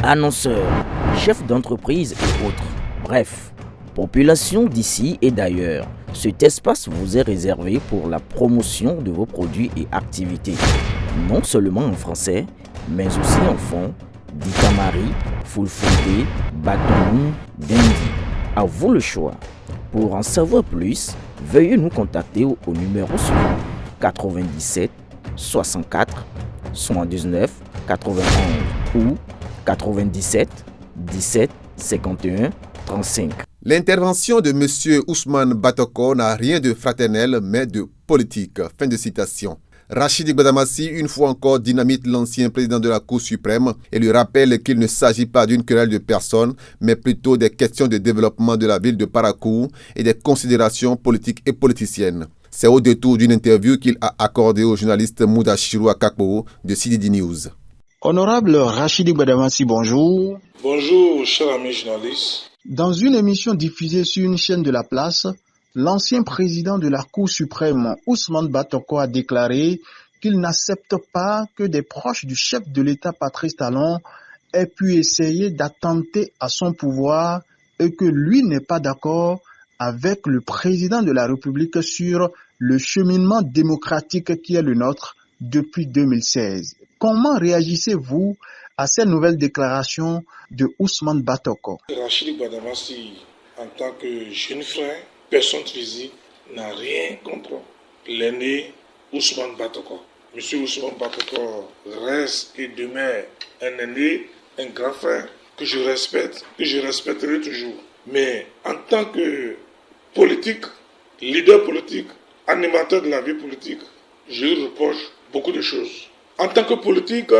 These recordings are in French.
annonceurs, chefs d'entreprise et autres. Bref, population d'ici et d'ailleurs, cet espace vous est réservé pour la promotion de vos produits et activités. Non seulement en français, mais aussi en fond, Dikamari, Fulfulde, Batoum, Dendi. À vous le choix. Pour en savoir plus, veuillez nous contacter au numéro suivant 97 64 79 91 ou 97 17 51 35. L'intervention de M. Ousmane Batoko n'a rien de fraternel mais de politique. Fin de citation. Rachid Gbadamassi, une fois encore, dynamite l'ancien président de la Cour suprême et lui rappelle qu'il ne s'agit pas d'une querelle de personnes, mais plutôt des questions de développement de la ville de Parakou et des considérations politiques et politiciennes. C'est au détour d'une interview qu'il a accordée au journaliste Moudachirou Akakpo de CDD News. Honorable Rachid Gbadamassi, bonjour. Bonjour, cher ami journaliste. Dans une émission diffusée sur une chaîne de la place, l'ancien président de la Cour suprême, Ousmane Batoko, a déclaré qu'il n'accepte pas que des proches du chef de l'État, Patrice Talon, aient pu essayer d'attenter à son pouvoir et que lui n'est pas d'accord avec le président de la République sur le cheminement démocratique qui est le nôtre depuis 2016. Comment réagissez-vous à ces nouvelles déclarations de Ousmane Batoko? Rachid Gbadamassi, en tant que jeune frère, personne physique, n'a rien contre l'aîné Ousmane Batoko. Monsieur Ousmane Batoko reste et demeure un aîné, un grand frère que je respecte, que je respecterai toujours. Mais en tant que politique, leader politique, animateur de la vie politique, je lui reproche beaucoup de choses. En tant que politique,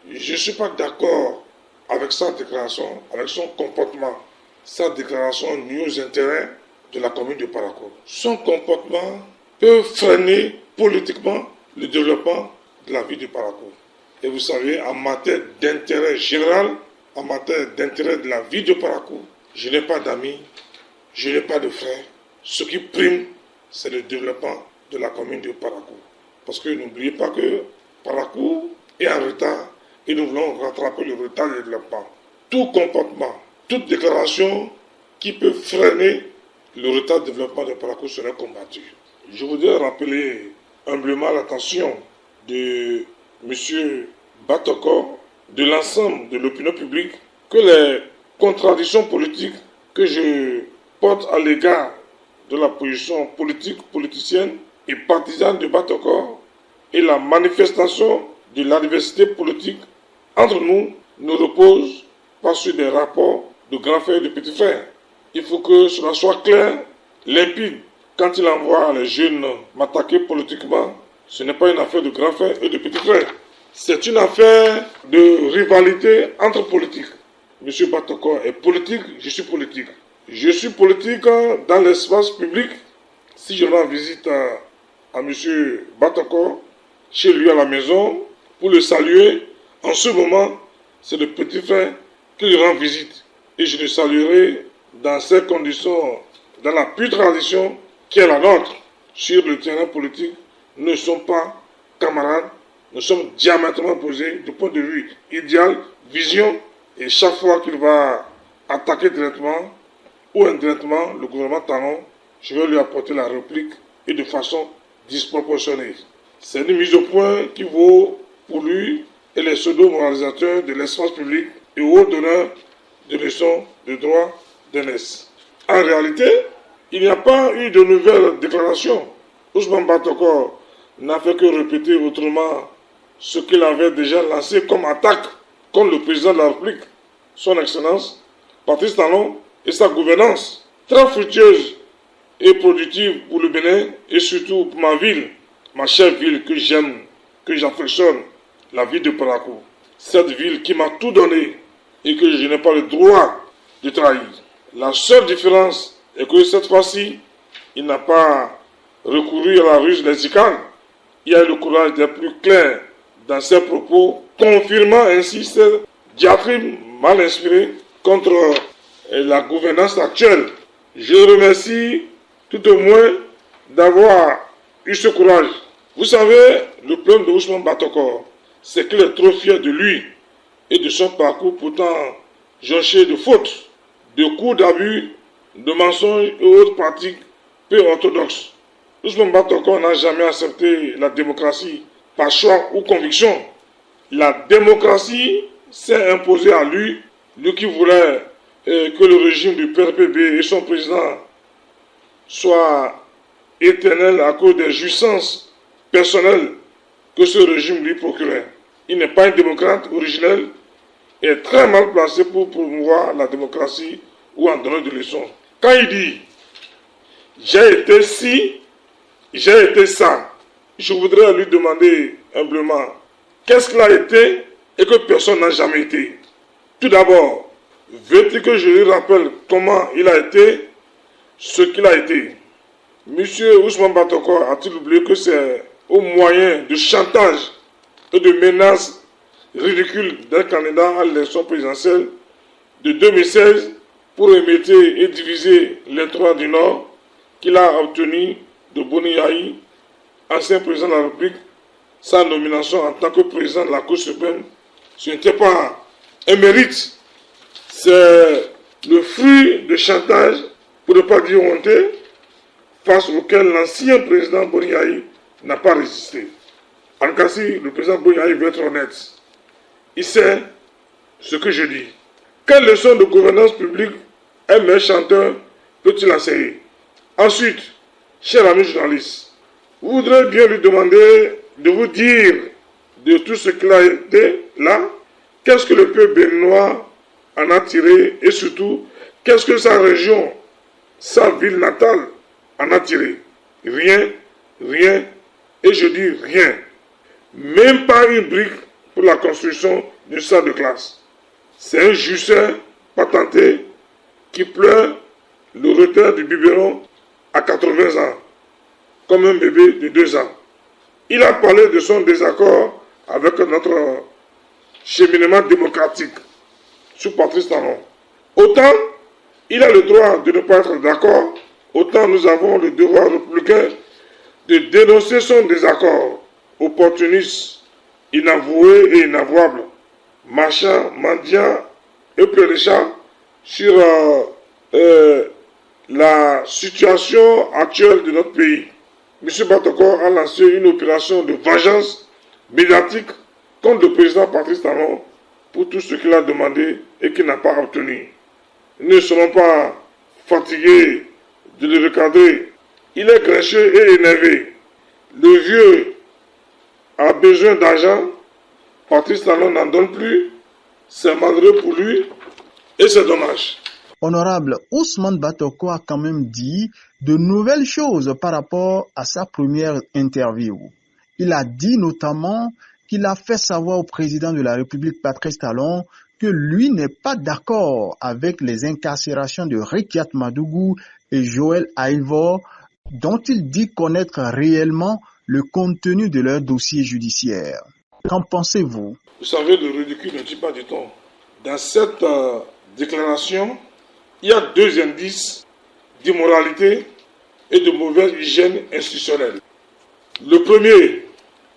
je ne suis pas d'accord avec sa déclaration, avec son comportement. Sa déclaration nuit aux intérêts de la commune de Parakou. Son comportement peut freiner politiquement le développement de la ville de Parakou. Et vous savez, en matière d'intérêt général, en matière d'intérêt de la ville de Parakou, je n'ai pas d'amis, je n'ai pas de frères. Ce qui prime, c'est le développement de la commune de Parakou. Parce que n'oubliez pas que Parakou est en retard et nous voulons rattraper le retard de développement. Tout comportement, toute déclaration qui peut freiner le retard de développement de Parakou serait combattu. Je voudrais rappeler humblement l'attention de M. Batoko, de l'ensemble de l'opinion publique, que les contradictions politiques que je porte à l'égard de la position politique, politicienne et partisane de Batoko et la manifestation de l'adversité politique entre nous ne repose pas sur des rapports de grands frères et de petits frères. Il faut que cela soit clair, limpide. Quand il envoie les jeunes m'attaquer politiquement, ce n'est pas une affaire de grands frères et de petits frères. C'est une affaire de rivalité entre politiques. Monsieur Batoko est politique, je suis politique. Je suis politique dans l'espace public. Si je rends visite à monsieur Batoko, chez lui à la maison, pour le saluer, en ce moment, c'est le petit frère qui lui rend visite. Et je le saluerai dans ces conditions, dans la pure tradition qui est la nôtre. Sur le terrain politique, nous ne sommes pas camarades, nous sommes diamétralement opposés du point de vue idéal, vision. Et chaque fois qu'il va attaquer directement ou indirectement le gouvernement Talon, je vais lui apporter la réplique et de façon disproportionnée. C'est une mise au point qui vaut pour lui et les pseudo-moralisateurs de l'espace public et aux donneurs de leçons de droit d'aînesse. En réalité, il n'y a pas eu de nouvelles déclarations. Ousmane Batoko n'a fait que répéter autrement ce qu'il avait déjà lancé comme attaque contre le président de la République, son Excellence, Patrice Talon, et sa gouvernance très fructueuse et productive pour le Bénin et surtout pour ma ville, ma chère ville que j'aime, que j'affectionne, la ville de Parakou. Cette ville qui m'a tout donné et que je n'ai pas le droit de trahir. La seule différence est que cette fois-ci, il n'a pas recouru à la ruse lexicale. Il a eu le courage d'être plus clair dans ses propos, confirmant ainsi cette diatribe mal inspirée contre la gouvernance actuelle. Je remercie tout au moins d'avoir eu ce courage. Vous savez, le problème de Ousmane Batoko, c'est qu'il est trop fier de lui et de son parcours pourtant jonché de fautes, de coups d'abus, de mensonges et autres pratiques peu orthodoxes. Ousmane Batoko n'a jamais accepté la démocratie par choix ou conviction. La démocratie s'est imposée à lui, lui qui voulait que le régime du PRPB et son président soient éternels à cause des jouissances personnelles que ce régime lui procurait. Il n'est pas un démocrate originel et est très mal placé pour promouvoir la démocratie ou en donner des leçons. Quand il dit « j'ai été ci, j'ai été ça », je voudrais lui demander humblement qu'est-ce qu'il a été et que personne n'a jamais été. Tout d'abord, veux-tu que je lui rappelle comment il a été, ce qu'il a été? Monsieur Ousmane Batoko a-t-il oublié que c'est au moyen de chantage et de menaces ridicules d'un candidat à l'élection présidentielle de 2016 pour émetter et diviser l'électorat du Nord qu'il a obtenu de Boni Yahi, ancien président de la République, sa nomination en tant que président de la Cour suprême? Ce n'était pas un mérite, c'est le fruit de chantage, pour ne pas dire honteux, face auquel l'ancien président Boni Yahi n'a pas résisté. En tout cas, si le président Boni Yahi veut être honnête, il sait ce que je dis. Quelle leçon de gouvernance publique un meilleur chanteur peut-il enseigner? Ensuite, cher ami journaliste, vous voudrez bien lui demander de vous dire de tout ce qu'il a été là, qu'est-ce que le peuple béninois en a tiré et surtout, qu'est-ce que sa région, sa ville natale en a tiré? Rien, rien, et je dis rien. Même pas une brique pour la construction d'une salle de classe. C'est un justin patenté qui pleure le retard du biberon à 80 ans, comme un bébé de 2 ans. Il a parlé de son désaccord avec notre cheminement démocratique sous Patrice Talon. Autant il a le droit de ne pas être d'accord, autant nous avons le devoir républicain de dénoncer son désaccord opportuniste, inavoué et inavouable, marchand, mendiant et plénichant sur la situation actuelle de notre pays. M. Batoko a lancé une opération de vengeance médiatique contre le président Patrice Talon pour tout ce qu'il a demandé et qu'il n'a pas obtenu. Nous ne serons pas fatigués de le recadrer. Il est grincheux et énervé. Le vieux a besoin d'argent. Patrice Talon n'en donne plus. C'est malheureux pour lui et c'est dommage. Honorable Ousmane Batoko a quand même dit de nouvelles choses par rapport à sa première interview. Il a dit notamment qu'il a fait savoir au président de la République Patrice Talon que lui n'est pas d'accord avec les incarcérations de Rikiat Madougou et Joël Aïvor, dont il dit connaître réellement le contenu de leur dossier judiciaire. Qu'en pensez-vous? Vous savez, le ridicule ne dit pas du tout. Dans cette déclaration, il y a 2 indices d'immoralité et de mauvaise hygiène institutionnelle. Le premier,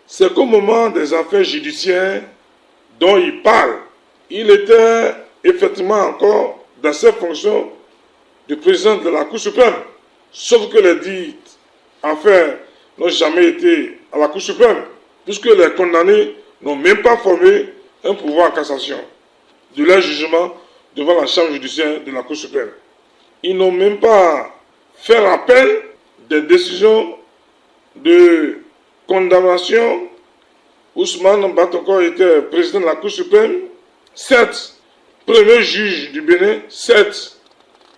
c'est qu'au moment des affaires judiciaires dont il parle, il était effectivement encore dans ses fonctions de président de la Cour suprême. Sauf que les dites affaires n'ont jamais été à la Cour suprême, puisque les condamnés n'ont même pas formé un pouvoir en cassation de leur jugement devant la chambre judiciaire de la Cour suprême. Ils n'ont même pas fait appel des décisions de condamnation. Ousmane Batoko était président de la Cour suprême, certes, premier juge du Bénin, certes,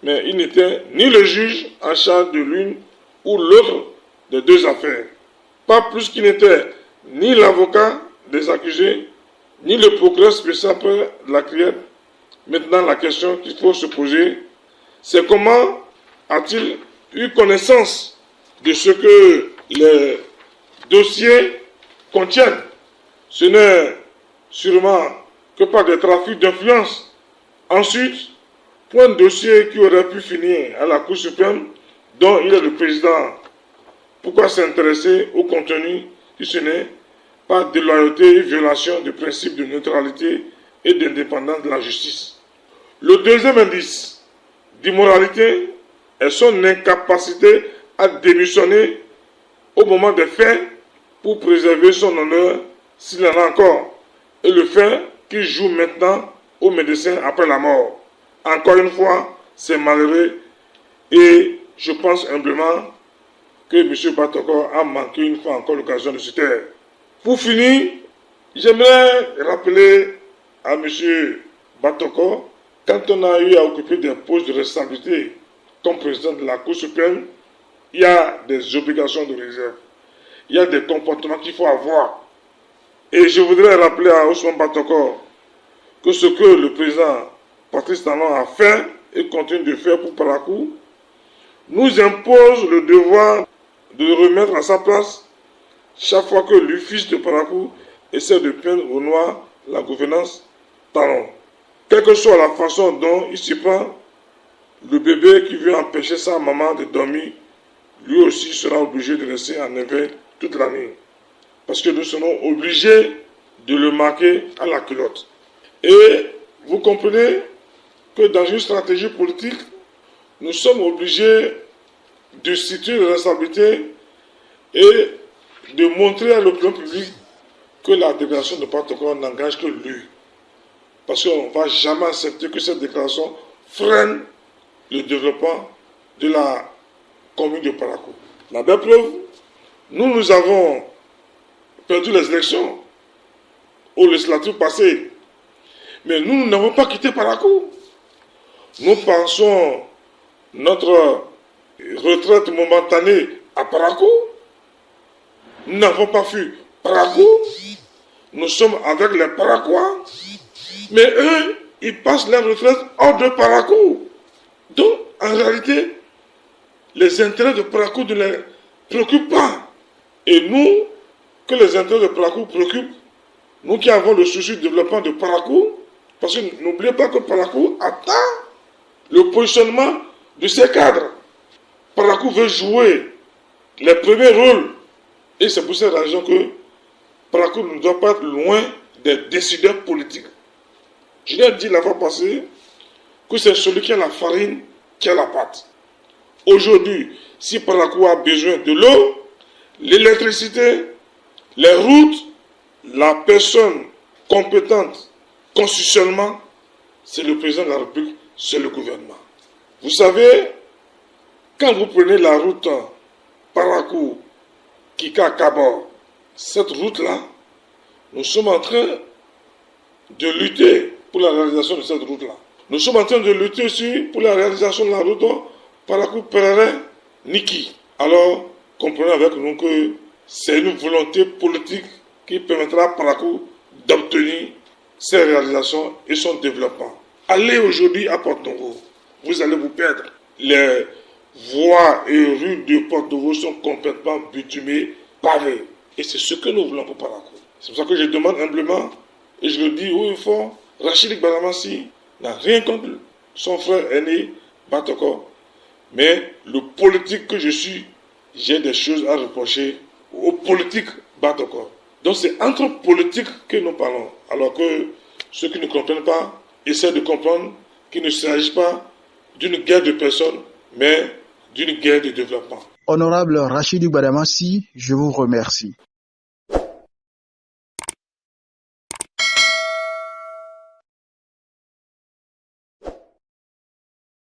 mais il n'était ni le juge en charge de l'une ou l'autre des 2 affaires. Pas plus qu'il n'était ni l'avocat des accusés, ni le procureur spécial de la criette. Maintenant, la question qu'il faut se poser, c'est comment a-t-il eu connaissance de ce que les dossiers contiennent? Ce n'est sûrement que par des trafics d'influence. Ensuite, pour un dossier qui aurait pu finir à la Cour suprême, dont il est le président, pourquoi s'intéresser au contenu si ce n'est pas déloyauté et violation du principe de neutralité et d'indépendance de la justice. Le deuxième indice d'immoralité est son incapacité à démissionner au moment des faits pour préserver son honneur s'il en a encore, et le fait qu'il joue maintenant au médecin après la mort. Encore une fois, c'est malheureux et je pense humblement que M. Batoko a manqué une fois encore l'occasion de se taire. Pour finir, j'aimerais rappeler à M. Batoko, quand on a eu à occuper des postes de responsabilité comme président de la Cour suprême, il y a des obligations de réserve. Il y a des comportements qu'il faut avoir. Et je voudrais rappeler à Ousmane Batoko que ce que le président Patrice Talon a fait et continue de faire pour Parakou nous impose le devoir de le remettre à sa place chaque fois que le fils de Parakou essaie de peindre au noir la gouvernance Talon. Quelle que soit la façon dont il s'y prend, le bébé qui veut empêcher sa maman de dormir, lui aussi sera obligé de rester en éveil toute la nuit. Parce que nous serons obligés de le marquer à la culotte. Et vous comprenez que dans une stratégie politique, nous sommes obligés de situer les responsabilités et de montrer à l'opinion publique que la déclaration de Batoko n'engage que lui. Parce qu'on ne va jamais accepter que cette déclaration freine le développement de la commune de Parakou. La belle preuve, nous avons perdu les élections aux législatives passées. Mais nous n'avons pas quitté Parakou. Nous pensons notre retraite momentanée à Parakou. Nous n'avons pas fui Parakou. Nous sommes avec les Parakouas. Mais eux, ils passent leur retraite hors de Parakou. Donc, en réalité, les intérêts de Parakou ne les préoccupent pas. Et nous, que les intérêts de Parakou préoccupent, nous qui avons le souci du développement de Parakou, parce que n'oubliez pas que Parakou attend le positionnement de ses cadres. Parakou veut jouer les premiers rôles. Et c'est pour cette raison que Parakou ne doit pas être loin des décideurs politiques. Je l'ai dit la fois passée que c'est celui qui a la farine qui a la pâte. Aujourd'hui, si Parakou a besoin de l'eau, l'électricité, les routes, la personne compétente constitutionnellement, c'est le président de la République, c'est le gouvernement. Vous savez, quand vous prenez la route Parakou, Kika, Kabor, cette route-là, nous sommes en train de lutter pour la réalisation de cette route-là. Nous sommes en train de lutter aussi pour la réalisation de la route Parakou, Perere, Niki. Alors, comprenez avec nous que c'est une volonté politique qui permettra à Parakou d'obtenir ses réalisations et son développement. Allez aujourd'hui à Porto-Novo, vous allez vous perdre. Les voies et rues de Porto-Novo sont complètement bitumées, pavées. Et c'est ce que nous voulons pour Parakou. C'est pour ça que je demande humblement, et je le dis haut et fort, Rachid Gbadamassi n'a rien contre son frère aîné, Batoko. Mais le politique que je suis, j'ai des choses à reprocher au politique Batoko. Donc c'est entre politiques que nous parlons. Alors que ceux qui ne comprennent pas essaient de comprendre qu'il ne s'agit pas d'une guerre de personnes, mais d'une guerre de développement. Honorable Rachid Gbadamassi, je vous remercie.